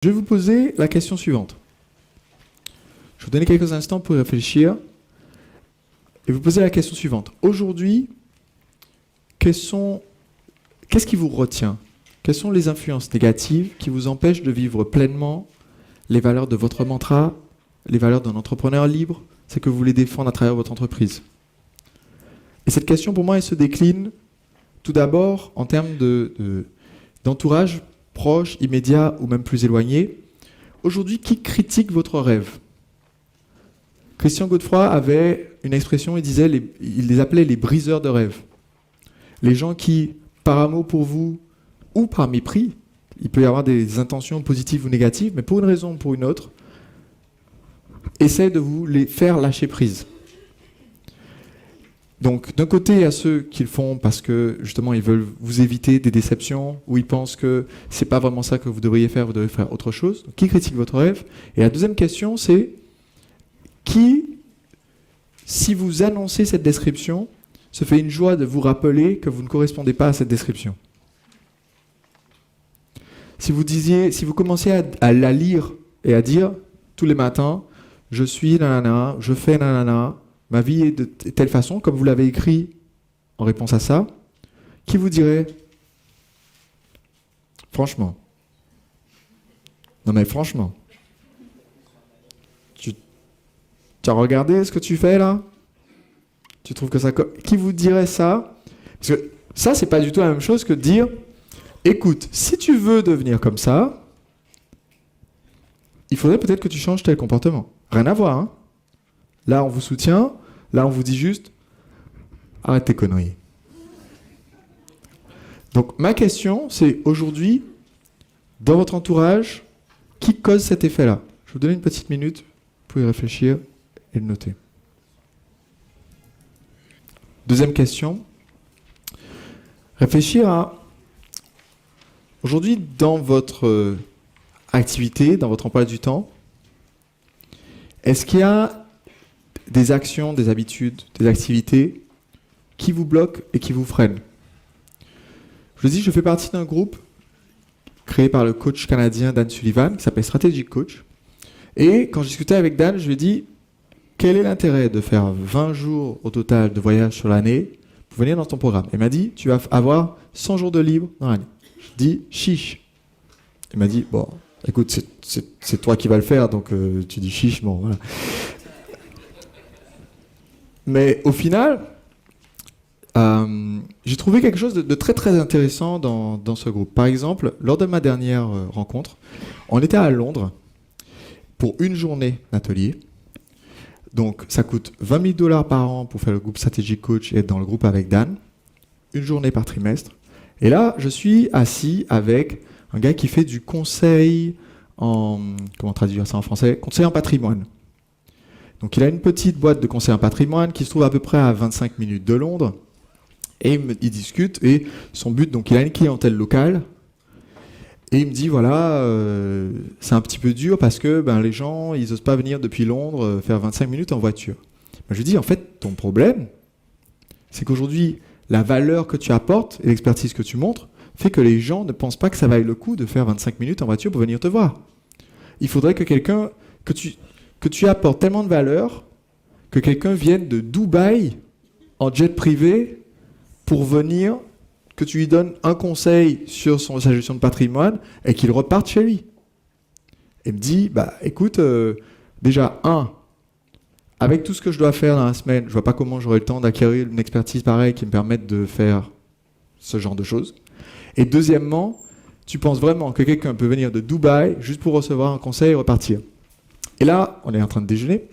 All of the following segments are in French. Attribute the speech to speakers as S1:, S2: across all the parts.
S1: Je vais vous poser la question suivante. Je vais vous donner quelques instants pour y réfléchir et vous poser la question suivante. Aujourd'hui, qu'est-ce qui vous retient? Quelles sont les influences négatives qui vous empêchent de vivre pleinement les valeurs de votre mantra, les valeurs d'un entrepreneur libre, c'est que vous voulez défendre à travers votre entreprise? Et cette question, pour moi, elle se décline tout d'abord en termes d'entourage proche, immédiat ou même plus éloigné. Aujourd'hui, qui critique votre rêve? Christian Godefroy avait une expression, il les appelait les briseurs de rêve. Les gens qui, par amour pour vous ou par mépris, il peut y avoir des intentions positives ou négatives, mais pour une raison ou pour une autre, essaient de vous les faire lâcher prise. Donc, d'un côté, il y a ceux qui le font parce que, justement, ils veulent vous éviter des déceptions, ou ils pensent que c'est pas vraiment ça que vous devriez faire autre chose. Donc, qui critique votre rêve? Et la deuxième question, c'est qui, si vous annoncez cette description, se fait une joie de vous rappeler que vous ne correspondez pas à cette description? Si vous commenciez à la lire et à dire tous les matins, je suis nanana, je fais nanana, ma vie est de telle façon, comme vous l'avez écrit en réponse à ça, qui vous dirait, franchement, non mais franchement, tu as regardé ce que tu fais là? Tu trouves que ça... Qui vous dirait ça? Parce que ça, c'est pas du tout la même chose que de dire, écoute, si tu veux devenir comme ça, il faudrait peut-être que tu changes tel comportement. Rien à voir, hein? Là, on vous soutient. Là, on vous dit juste, arrête tes conneries. Donc, ma question, c'est aujourd'hui, dans votre entourage, qui cause cet effet-là? Je vais vous donner une petite minute pour y réfléchir et le noter. Deuxième question. Réfléchir à, aujourd'hui, dans votre activité, dans votre emploi du temps, est-ce qu'il y a des actions, des habitudes, des activités qui vous bloquent et qui vous freinent? Je vous dis, je fais partie d'un groupe créé par le coach canadien Dan Sullivan qui s'appelle Strategic Coach. Et quand je discutais avec Dan, je lui ai dit, quel est l'intérêt de faire 20 jours au total de voyage sur l'année pour venir dans ton programme? Il m'a dit, tu vas avoir 100 jours de libre dans l'année. Je dis, chiche. Il m'a dit, bon, écoute, c'est toi qui vas le faire, donc tu dis chiche, bon, voilà. Mais au final, j'ai trouvé quelque chose de très très intéressant dans ce groupe. Par exemple, lors de ma dernière rencontre, on était à Londres pour une journée d'atelier. Donc ça coûte 20 000 $ par an pour faire le groupe Strategic Coach et être dans le groupe avec Dan. Une journée par trimestre. Et là, je suis assis avec un gars qui fait du conseil en... Comment traduire ça en français? Conseil en patrimoine. Donc il a une petite boîte de conseil en patrimoine qui se trouve à peu près à 25 minutes de Londres. Et il discute et son but, donc il a une clientèle locale. Et il me dit, voilà, c'est un petit peu dur parce que les gens, ils n'osent pas venir depuis Londres faire 25 minutes en voiture. Je lui dis, en fait, ton problème, c'est qu'aujourd'hui, la valeur que tu apportes et l'expertise que tu montres fait que les gens ne pensent pas que ça vaille le coup de faire 25 minutes en voiture pour venir te voir. Il faudrait que quelqu'un, que tu apportes tellement de valeur que quelqu'un vienne de Dubaï en jet privé pour venir, que tu lui donnes un conseil sur sa gestion de patrimoine et qu'il reparte chez lui. Et me dit, écoute, déjà, avec tout ce que je dois faire dans la semaine, je vois pas comment j'aurai le temps d'acquérir une expertise pareille qui me permette de faire ce genre de choses. Et deuxièmement, tu penses vraiment que quelqu'un peut venir de Dubaï juste pour recevoir un conseil et repartir? Et là, on est en train de déjeuner.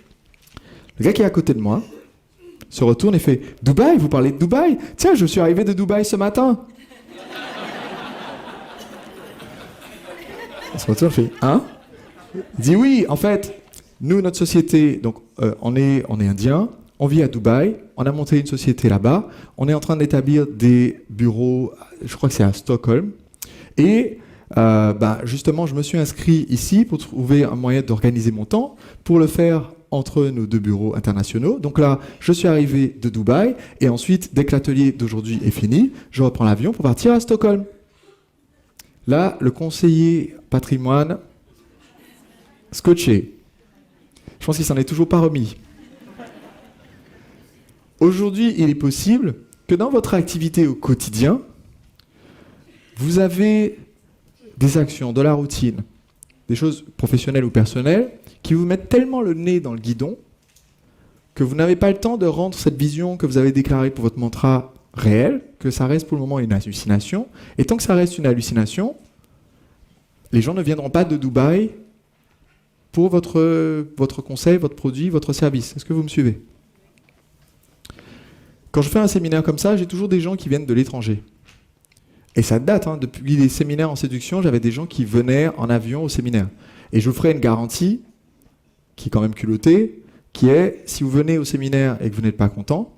S1: Le gars qui est à côté de moi se retourne et fait « Dubaï, vous parlez de Dubaï? Tiens, je suis arrivé de Dubaï ce matin. » Il se retourne et fait « Hein ?» Il dit « Oui, en fait, nous, notre société, donc on est indien, on vit à Dubaï, on a monté une société là-bas, on est en train d'établir des bureaux, je crois que c'est à Stockholm, et... justement, je me suis inscrit ici pour trouver un moyen d'organiser mon temps, pour le faire entre nos deux bureaux internationaux. Donc là, je suis arrivé de Dubaï, et ensuite, dès que l'atelier d'aujourd'hui est fini, je reprends l'avion pour partir à Stockholm. Là, le conseiller patrimoine scotché. Je pense qu'il s'en est toujours pas remis. Aujourd'hui, il est possible que dans votre activité au quotidien, vous avez des actions, de la routine, des choses professionnelles ou personnelles, qui vous mettent tellement le nez dans le guidon que vous n'avez pas le temps de rendre cette vision que vous avez déclarée pour votre mantra réelle, que ça reste pour le moment une hallucination. Et tant que ça reste une hallucination, les gens ne viendront pas de Dubaï pour votre conseil, votre produit, votre service. Est-ce que vous me suivez ? Quand je fais un séminaire comme ça, j'ai toujours des gens qui viennent de l'étranger. Et ça date, hein, depuis les séminaires en séduction, j'avais des gens qui venaient en avion au séminaire. Et je vous ferai une garantie, qui est quand même culottée, qui est, si vous venez au séminaire et que vous n'êtes pas content,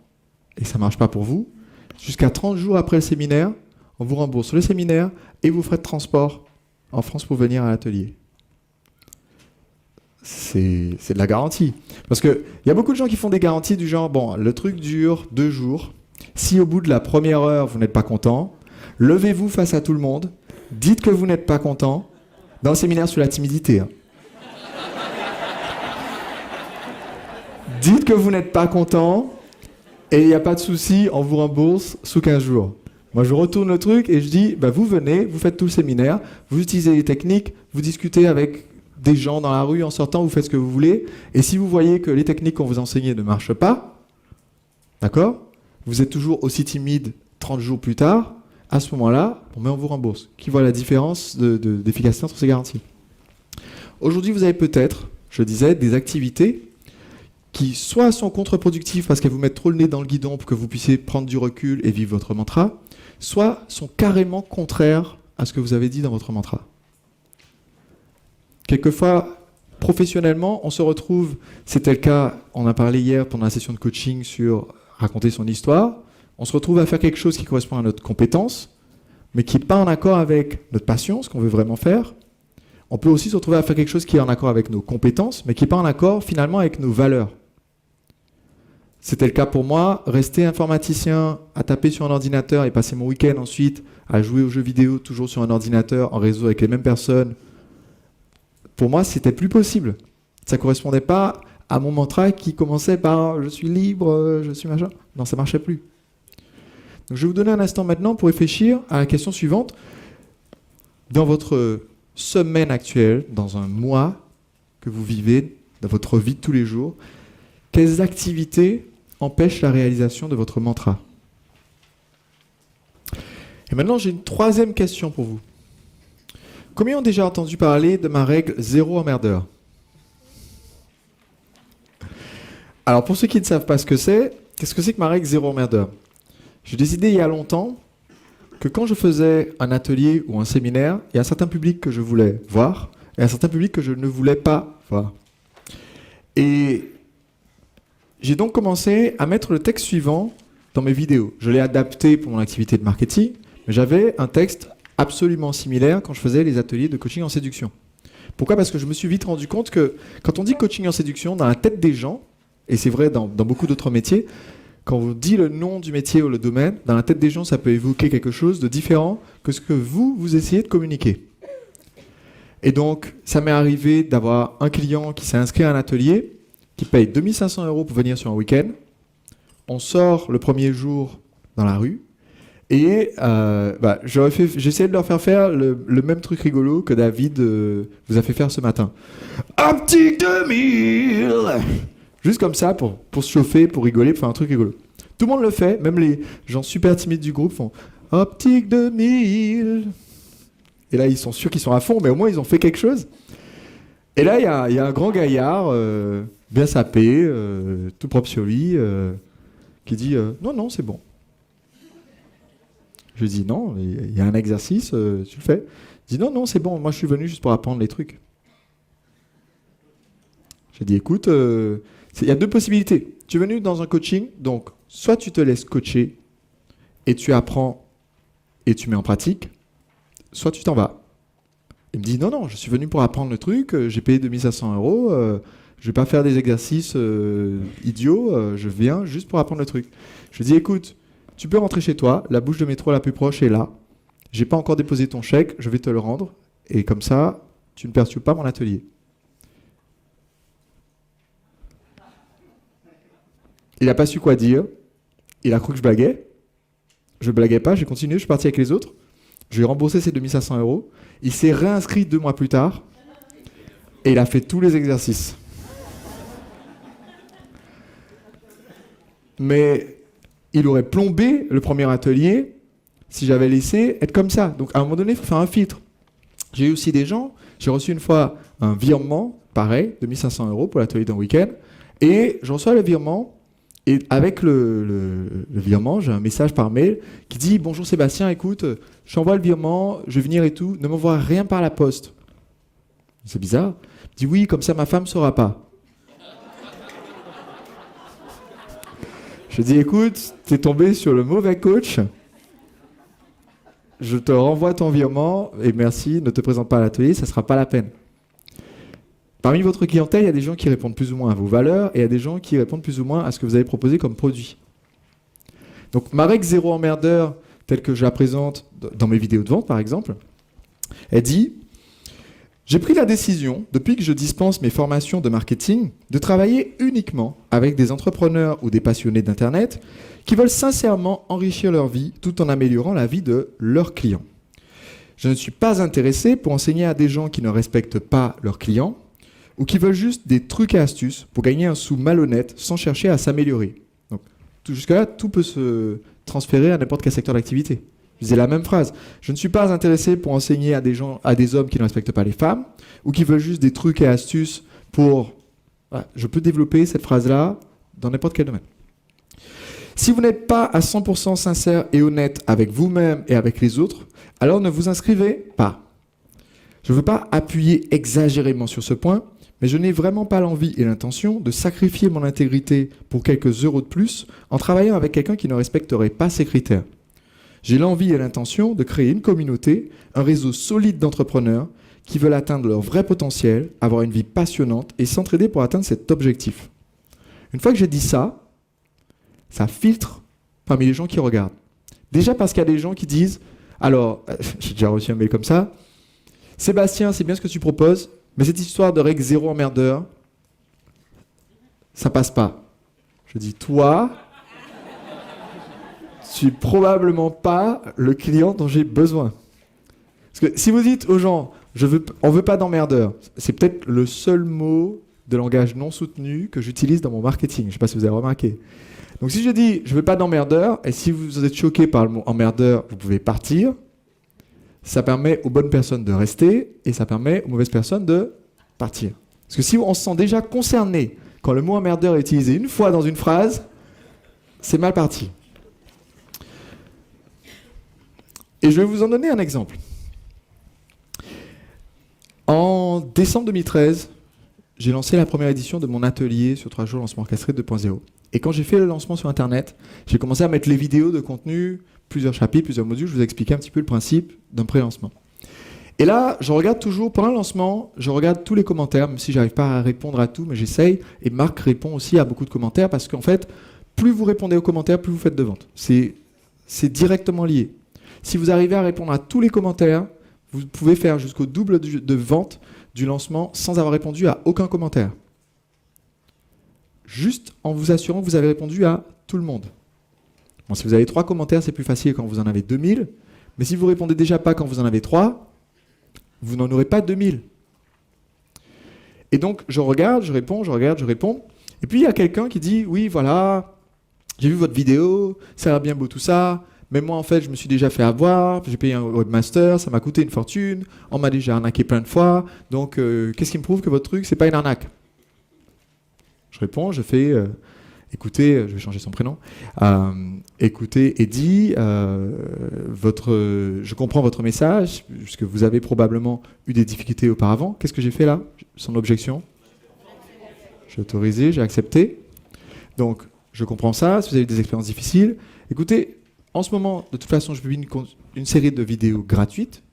S1: et que ça ne marche pas pour vous, jusqu'à 30 jours après le séminaire, on vous rembourse le séminaire et vos frais de transport en France pour venir à l'atelier. C'est de la garantie. Parce qu'il y a beaucoup de gens qui font des garanties du genre, bon, le truc dure 2 jours. Si au bout de la première heure, vous n'êtes pas content, levez-vous face à tout le monde, dites que vous n'êtes pas content, dans le séminaire sur la timidité. Hein. Dites que vous n'êtes pas content, et il n'y a pas de souci, on vous rembourse sous 15 jours. Moi, je retourne le truc et je dis, bah, vous venez, vous faites tout le séminaire, vous utilisez les techniques, vous discutez avec des gens dans la rue en sortant, vous faites ce que vous voulez. Et si vous voyez que les techniques qu'on vous enseignait ne marchent pas, d'accord ? Vous êtes toujours aussi timide 30 jours plus tard, à ce moment-là, on vous rembourse. Qui voit la différence d'efficacité entre ces garanties ? Aujourd'hui, vous avez peut-être, je disais, des activités qui soit sont contre-productives parce qu'elles vous mettent trop le nez dans le guidon pour que vous puissiez prendre du recul et vivre votre mantra, soit sont carrément contraires à ce que vous avez dit dans votre mantra. Quelquefois, professionnellement, on se retrouve, c'était le cas, on a parlé hier pendant la session de coaching sur raconter son histoire, on se retrouve à faire quelque chose qui correspond à notre compétence, mais qui n'est pas en accord avec notre passion, ce qu'on veut vraiment faire. On peut aussi se retrouver à faire quelque chose qui est en accord avec nos compétences, mais qui n'est pas en accord finalement avec nos valeurs. C'était le cas pour moi, rester informaticien, à taper sur un ordinateur et passer mon week-end ensuite à jouer aux jeux vidéo, toujours sur un ordinateur, en réseau avec les mêmes personnes. Pour moi, c'était plus possible. Ça ne correspondait pas à mon mantra qui commençait par « je suis libre, je suis machin ». Non, ça ne marchait plus. Donc, je vais vous donner un instant maintenant pour réfléchir à la question suivante. Dans votre semaine actuelle, dans un mois que vous vivez, dans votre vie de tous les jours, quelles activités empêchent la réalisation de votre mantra ? Et maintenant, j'ai une troisième question pour vous. Combien ont déjà entendu parler de ma règle 0 emmerdeur ? Alors, pour ceux qui ne savent pas ce que c'est, qu'est-ce que c'est que ma règle 0 emmerdeur ? J'ai décidé il y a longtemps que quand je faisais un atelier ou un séminaire, il y a un certain public que je voulais voir et un certain public que je ne voulais pas voir. Et j'ai donc commencé à mettre le texte suivant dans mes vidéos. Je l'ai adapté pour mon activité de marketing, mais j'avais un texte absolument similaire quand je faisais les ateliers de coaching en séduction. Pourquoi ? Parce que je me suis vite rendu compte que quand on dit coaching en séduction, dans la tête des gens, et c'est vrai dans beaucoup d'autres métiers, quand on dit le nom du métier ou le domaine, dans la tête des gens, ça peut évoquer quelque chose de différent que ce que vous essayez de communiquer. Et donc, ça m'est arrivé d'avoir un client qui s'est inscrit à un atelier, qui paye 2 500 € pour venir sur un week-end. On sort le premier jour dans la rue, et j'ai essayé de leur faire le même truc rigolo que David vous a fait faire ce matin. Optique 2000 ! Juste comme ça, pour se chauffer, pour rigoler, pour faire un truc rigolo. Tout le monde le fait, même les gens super timides du groupe font « Optique 2000 !» Et là, ils sont sûrs qu'ils sont à fond, mais au moins, ils ont fait quelque chose. Et là, il y a un grand gaillard, bien sapé, tout propre sur lui, qui dit « Non, c'est bon. » Je dis « Non, il y a un exercice, tu le fais. » Il dit « Non, c'est bon, moi, je suis venu juste pour apprendre les trucs. » J'ai dit « Écoute, il y a 2 possibilités. Tu es venu dans un coaching, donc soit tu te laisses coacher et tu apprends et tu mets en pratique, soit tu t'en vas. » Il me dit « Non, je suis venu pour apprendre le truc, j'ai payé 2 500 €, je ne vais pas faire des exercices idiots, je viens juste pour apprendre le truc. » Je lui dis « Écoute, tu peux rentrer chez toi, la bouche de métro la plus proche est là, j'ai pas encore déposé ton chèque, je vais te le rendre, et comme ça, tu ne perturbes pas mon atelier. » Il n'a pas su quoi dire. Il a cru que je blaguais. Je blaguais pas, j'ai continué, je suis parti avec les autres. Je lui ai remboursé ses 2500 euros. Il s'est réinscrit 2 mois plus tard. Et il a fait tous les exercices. Mais il aurait plombé le premier atelier si j'avais laissé être comme ça. Donc à un moment donné, il faut faire un filtre. J'ai eu aussi des gens, j'ai reçu une fois un virement, pareil, de 1500 euros pour l'atelier d'un week-end. Et je reçois le virement. Et avec le virement, j'ai un message par mail qui dit « Bonjour Sébastien, écoute, je t'envoie le virement, je vais venir et tout, ne m'envoie rien par la poste. » C'est bizarre. Il dit « Oui, comme ça ma femme ne saura pas. » Je dis « Écoute, tu es tombé sur le mauvais coach. Je te renvoie ton virement et merci, ne te présente pas à l'atelier, ça ne sera pas la peine. » Parmi votre clientèle, il y a des gens qui répondent plus ou moins à vos valeurs et il y a des gens qui répondent plus ou moins à ce que vous avez proposé comme produit. Donc ma règle zéro emmerdeur, telle que je la présente dans mes vidéos de vente par exemple, elle dit « J'ai pris la décision, depuis que je dispense mes formations de marketing, de travailler uniquement avec des entrepreneurs ou des passionnés d'Internet qui veulent sincèrement enrichir leur vie tout en améliorant la vie de leurs clients. Je ne suis pas intéressé pour enseigner à des gens qui ne respectent pas leurs clients, ou qui veulent juste des trucs et astuces pour gagner un sou malhonnête sans chercher à s'améliorer. » Donc, jusque-là, tout peut se transférer à n'importe quel secteur d'activité. Je disais la même phrase. Je ne suis pas intéressé pour enseigner à des hommes qui ne respectent pas les femmes, ou qui veulent juste des trucs et astuces pour... Voilà, je peux développer cette phrase-là dans n'importe quel domaine. Si vous n'êtes pas à 100% sincère et honnête avec vous-même et avec les autres, alors ne vous inscrivez pas. Je ne veux pas appuyer exagérément sur ce point, mais je n'ai vraiment pas l'envie et l'intention de sacrifier mon intégrité pour quelques euros de plus en travaillant avec quelqu'un qui ne respecterait pas ces critères. J'ai l'envie et l'intention de créer une communauté, un réseau solide d'entrepreneurs qui veulent atteindre leur vrai potentiel, avoir une vie passionnante et s'entraider pour atteindre cet objectif. Une fois que j'ai dit ça, ça filtre parmi les gens qui regardent. Déjà parce qu'il y a des gens qui disent, alors, j'ai déjà reçu un mail comme ça, « Sébastien, c'est bien ce que tu proposes, mais cette histoire de règle zéro emmerdeur, ça passe pas. » Je dis, toi, tu n'es probablement pas le client dont j'ai besoin. Parce que si vous dites aux gens, on veut pas d'emmerdeur, c'est peut-être le seul mot de langage non soutenu que j'utilise dans mon marketing. Je ne sais pas si vous avez remarqué. Donc si je dis, je veux pas d'emmerdeur, et si vous êtes choqué par le mot emmerdeur, vous pouvez partir. Ça permet aux bonnes personnes de rester et ça permet aux mauvaises personnes de partir. Parce que si on se sent déjà concerné quand le mot emmerdeur est utilisé une fois dans une phrase, c'est mal parti. Et je vais vous en donner un exemple. En décembre 2013, j'ai lancé la première édition de mon atelier sur 3 jours lancement orchestré 2.0. Et quand j'ai fait le lancement sur Internet, j'ai commencé à mettre les vidéos de contenu, plusieurs chapitres, plusieurs modules. Je vous ai expliqué un petit peu le principe d'un pré-lancement. Et là, je regarde toujours, pendant le lancement, je regarde tous les commentaires, même si je n'arrive pas à répondre à tout, mais j'essaye. Et Marc répond aussi à beaucoup de commentaires, parce qu'en fait, plus vous répondez aux commentaires, plus vous faites de ventes. C'est directement lié. Si vous arrivez à répondre à tous les commentaires, vous pouvez faire jusqu'au double de vente du lancement sans avoir répondu à aucun commentaire. Juste en vous assurant que vous avez répondu à tout le monde. Bon, si vous avez 3 commentaires, c'est plus facile quand vous en avez 2000. Mais si vous ne répondez déjà pas quand vous en avez 3, vous n'en aurez pas 2000. Et donc, je regarde, je réponds, je regarde, je réponds. Et puis, il y a quelqu'un qui dit, oui, voilà, j'ai vu votre vidéo, ça a l'air bien beau tout ça. Mais moi, en fait, je me suis déjà fait avoir, j'ai payé un webmaster, ça m'a coûté une fortune, on m'a déjà arnaqué plein de fois. Donc, qu'est-ce qui me prouve que votre truc, c'est pas une arnaque? Je réponds, je fais, écoutez, je vais changer son prénom, écoutez, Eddy, je comprends votre message, puisque vous avez probablement eu des difficultés auparavant. Qu'est-ce que j'ai fait là? Son objection? J'ai autorisé, j'ai accepté. Donc, je comprends ça, si vous avez eu des expériences difficiles. Écoutez, en ce moment, de toute façon, je publie une série de vidéos gratuites.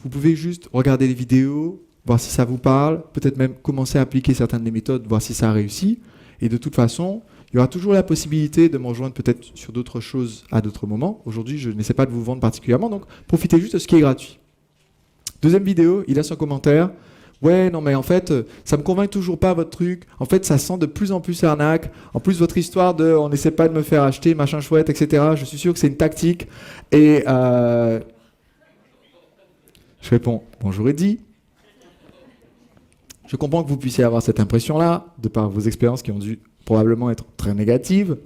S1: Vous pouvez juste regarder les vidéos, voir si ça vous parle, peut-être même commencer à appliquer certaines des méthodes, voir si ça a réussi. Et de toute façon, il y aura toujours la possibilité de me rejoindre peut-être sur d'autres choses à d'autres moments. Aujourd'hui, je n'essaie pas de vous vendre particulièrement, donc profitez juste de ce qui est gratuit. Deuxième vidéo, il a son commentaire. Ouais, non, mais en fait, ça me convainc toujours pas votre truc. En fait, ça sent de plus en plus arnaque. En plus, votre histoire de on n'essaie pas de me faire acheter, machin chouette, etc. Je suis sûr que c'est une tactique. Et je réponds, bonjour Eddy. Je comprends que vous puissiez avoir cette impression-là, de par vos expériences qui ont dû probablement être très négatives.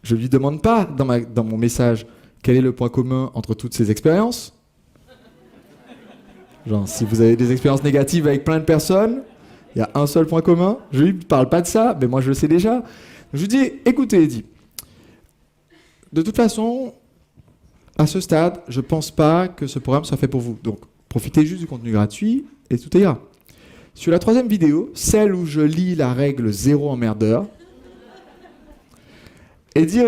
S1: Je ne lui demande pas dans mon message quel est le point commun entre toutes ces expériences. Genre, si vous avez des expériences négatives avec plein de personnes, il y a un seul point commun. Je ne lui parle pas de ça, mais moi je le sais déjà. Je lui dis, écoutez Eddy, de toute façon, à ce stade, je ne pense pas que ce programme soit fait pour vous. Donc, profitez juste du contenu gratuit et tout ira. Sur la troisième vidéo, celle où je lis la règle 0 emmerdeur, Eddy,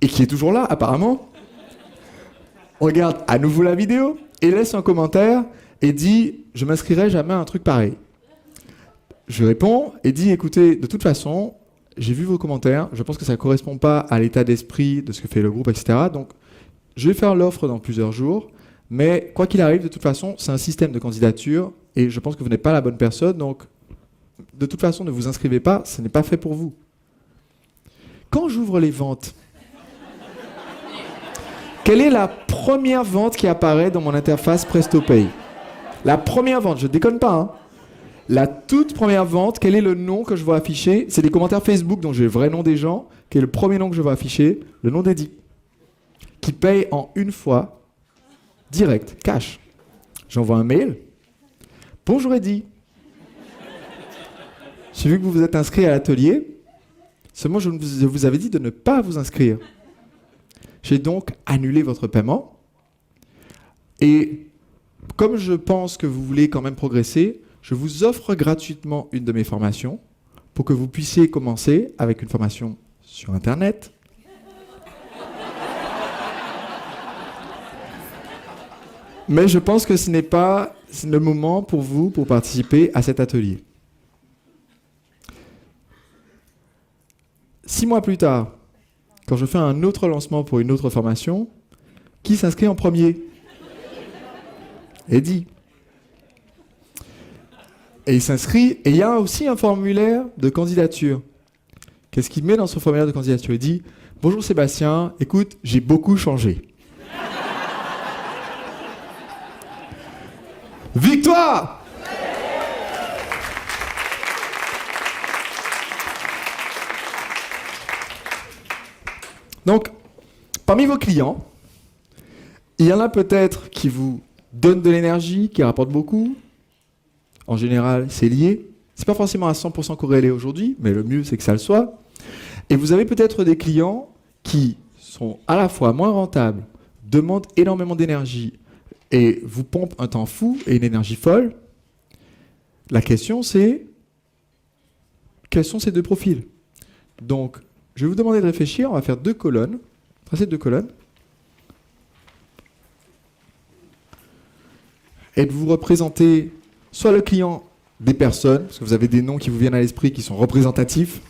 S1: et qui est toujours là apparemment, regarde à nouveau la vidéo et laisse un commentaire et dit « Je m'inscrirai jamais à un truc pareil ». Je réponds et dis « Écoutez, de toute façon, j'ai vu vos commentaires, je pense que ça ne correspond pas à l'état d'esprit de ce que fait le groupe, etc. Donc, je vais faire l'offre dans plusieurs jours, mais quoi qu'il arrive, de toute façon, c'est un système de candidature et je pense que vous n'êtes pas la bonne personne, donc de toute façon, ne vous inscrivez pas, ce n'est pas fait pour vous. » Quand j'ouvre les ventes, quelle est la première vente qui apparaît dans mon interface PrestoPay ? La première vente, je ne déconne pas. Hein. La toute première vente, quel est le nom que je vois afficher ? C'est des commentaires Facebook, donc j'ai le vrai nom des gens. Quel est le premier nom que je vois afficher ? Le nom d'Eddy. Qui paye en une fois, direct, cash. J'envoie un mail. Bonjour Eddy. J'ai vu que vous vous êtes inscrit à l'atelier. Seulement, je vous avais dit de ne pas vous inscrire. J'ai donc annulé votre paiement. Et comme je pense que vous voulez quand même progresser, je vous offre gratuitement une de mes formations pour que vous puissiez commencer avec une formation sur Internet. Mais je pense que ce n'est pas le moment pour vous pour participer à cet atelier. 6 mois plus tard, quand je fais un autre lancement pour une autre formation, qui s'inscrit en premier ? Eddy. Et il s'inscrit, et il y a aussi un formulaire de candidature. Qu'est-ce qu'il met dans son formulaire de candidature ? Il dit « Bonjour Sébastien, écoute, j'ai beaucoup changé. » Victoire ! Donc, parmi vos clients, il y en a peut-être qui vous donnent de l'énergie, qui rapportent beaucoup. En général, c'est lié. C'est pas forcément à 100% corrélé aujourd'hui, mais le mieux, c'est que ça le soit. Et vous avez peut-être des clients qui sont à la fois moins rentables, demandent énormément d'énergie et vous pompent un temps fou et une énergie folle. La question, c'est quels sont ces deux profils ? Donc, je vais vous demander de réfléchir. On va faire 2 colonnes. Tracer 2 colonnes. Et de vous représenter soit le client des personnes, parce que vous avez des noms qui vous viennent à l'esprit qui sont représentatifs,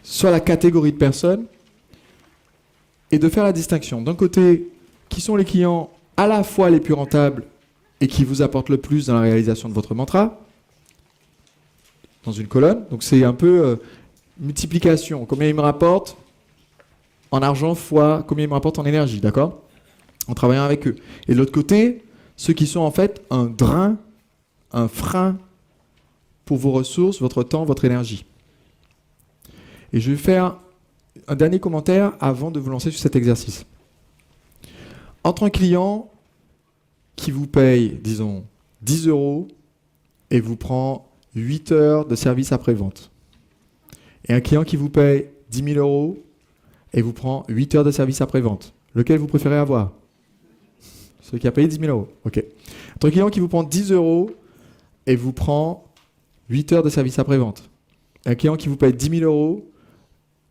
S1: soit la catégorie de personnes, et de faire la distinction. D'un côté, qui sont les clients à la fois les plus rentables et qui vous apportent le plus dans la réalisation de votre mantra, dans une colonne. Donc c'est un peu multiplication. Combien ils me rapportent en argent fois combien ils me rapportent en énergie, d'accord ? En travaillant avec eux. Et de l'autre côté, ceux qui sont en fait un drain, un frein pour vos ressources, votre temps, votre énergie. Et je vais faire un dernier commentaire avant de vous lancer sur cet exercice. Entre un client qui vous paye, disons, 10 € et vous prend 8 heures de service après-vente, et un client qui vous paye 10 000 € et vous prend 8 heures de service après-vente, lequel vous préférez avoir ? Celui qui a payé 10 000 €. Ok. Entre un client qui vous prend 10 € et vous prend 8 heures de service après-vente, un client qui vous paye 10 000 €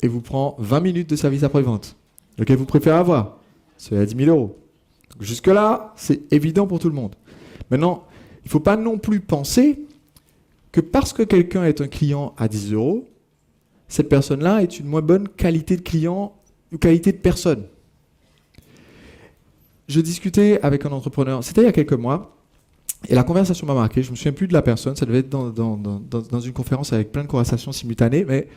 S1: et vous prend 20 minutes de service après-vente, lequel vous préférez avoir ? Celui à 10 000 €. Donc jusque-là, c'est évident pour tout le monde. Maintenant, il ne faut pas non plus penser que parce que quelqu'un est un client à 10 €, cette personne-là est une moins bonne qualité de client ou qualité de personne. Je discutais avec un entrepreneur, c'était il y a quelques mois, Et la conversation m'a marqué. Je me souviens plus de la personne. Ça devait être dans une conférence avec plein de conversations simultanées. Mais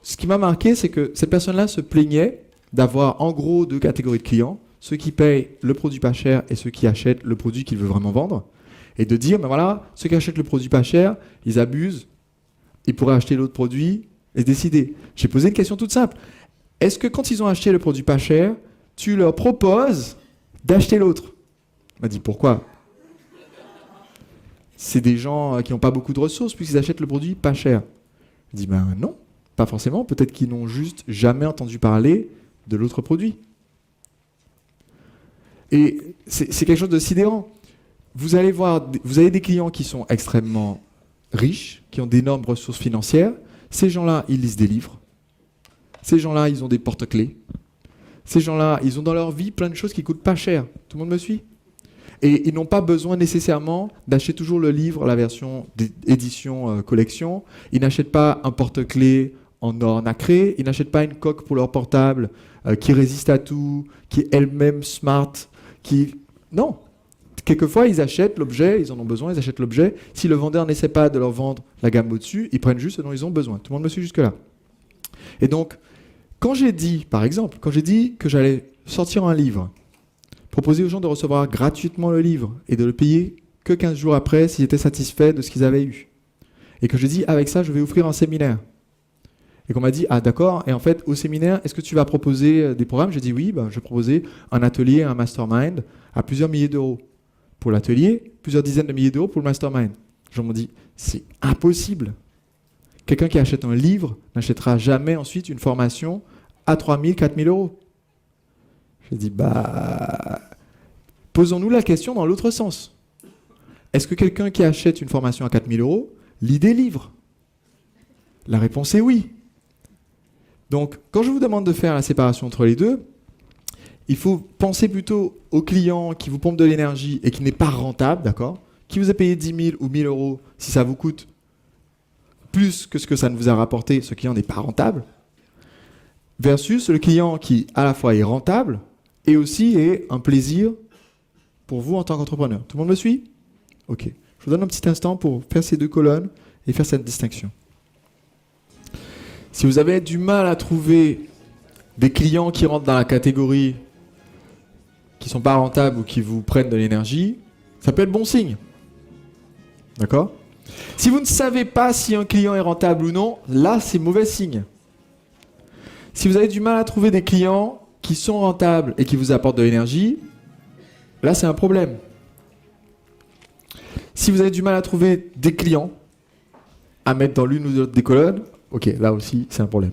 S1: ce qui m'a marqué, c'est que cette personne-là se plaignait d'avoir en gros 2 catégories de clients. Ceux qui payent le produit pas cher et ceux qui achètent le produit qu'il veut vraiment vendre. Et de dire, ben voilà, ceux qui achètent le produit pas cher, ils abusent. Ils pourraient acheter l'autre produit et se décider. J'ai posé une question toute simple. Est-ce que quand ils ont acheté le produit pas cher, tu leur proposes d'acheter l'autre? Il m'a dit, pourquoi? C'est des gens qui n'ont pas beaucoup de ressources puisqu'ils achètent le produit pas cher. Je dis, ben non, pas forcément. Peut-être qu'ils n'ont juste jamais entendu parler de l'autre produit. Et c'est quelque chose de sidérant. Vous avez des clients qui sont extrêmement riches, qui ont d'énormes ressources financières. Ces gens-là, ils lisent des livres. Ces gens-là, ils ont des porte-clés. Ces gens-là, ils ont dans leur vie plein de choses qui coûtent pas cher. Tout le monde me suit? Et ils n'ont pas besoin nécessairement d'acheter toujours le livre, la version édition collection. Ils n'achètent pas un porte-clés en or nacré. Ils n'achètent pas une coque pour leur portable qui résiste à tout, qui est elle-même smart. Non. Quelquefois, ils achètent l'objet, ils en ont besoin, ils achètent l'objet. Si le vendeur n'essaie pas de leur vendre la gamme au-dessus, ils prennent juste ce dont ils ont besoin. Tout le monde me suit jusque-là. Et donc, quand j'ai dit que j'allais sortir un livre, proposer aux gens de recevoir gratuitement le livre et de le payer que 15 jours après s'ils étaient satisfaits de ce qu'ils avaient eu, et que j'ai dit, avec ça, je vais offrir un séminaire. Et qu'on m'a dit, ah d'accord, et en fait, au séminaire, est-ce que tu vas proposer des programmes? J'ai dit oui, je vais proposer un atelier, un mastermind à plusieurs milliers d'euros. Pour l'atelier, plusieurs dizaines de milliers d'euros pour le mastermind. Les gens m'ont dit, c'est impossible. Quelqu'un qui achète un livre n'achètera jamais ensuite une formation à 3 000, 4 000 euros. J'ai dit, posons-nous la question dans l'autre sens. Est-ce que quelqu'un qui achète une formation à 4 000 euros lit des livres? La réponse est oui. Donc, quand je vous demande de faire la séparation entre les deux, il faut penser plutôt au client qui vous pompe de l'énergie et qui n'est pas rentable, d'accord? Qui vous a payé 10 000 ou 1 000 euros si ça vous coûte plus que ce que ça ne vous a rapporté, ce client n'est pas rentable, versus le client qui, à la fois, est rentable et aussi est un plaisir pour vous en tant qu'entrepreneur. Tout le monde me suit? Ok. Je vous donne un petit instant pour faire ces 2 colonnes et faire cette distinction. Si vous avez du mal à trouver des clients qui rentrent dans la catégorie qui ne sont pas rentables ou qui vous prennent de l'énergie, ça peut être bon signe. D'accord? Si vous ne savez pas si un client est rentable ou non, là, c'est mauvais signe. Si vous avez du mal à trouver des clients qui sont rentables et qui vous apportent de l'énergie, là, c'est un problème. Si vous avez du mal à trouver des clients à mettre dans l'une ou l'autre des colonnes, ok, là aussi, c'est un problème.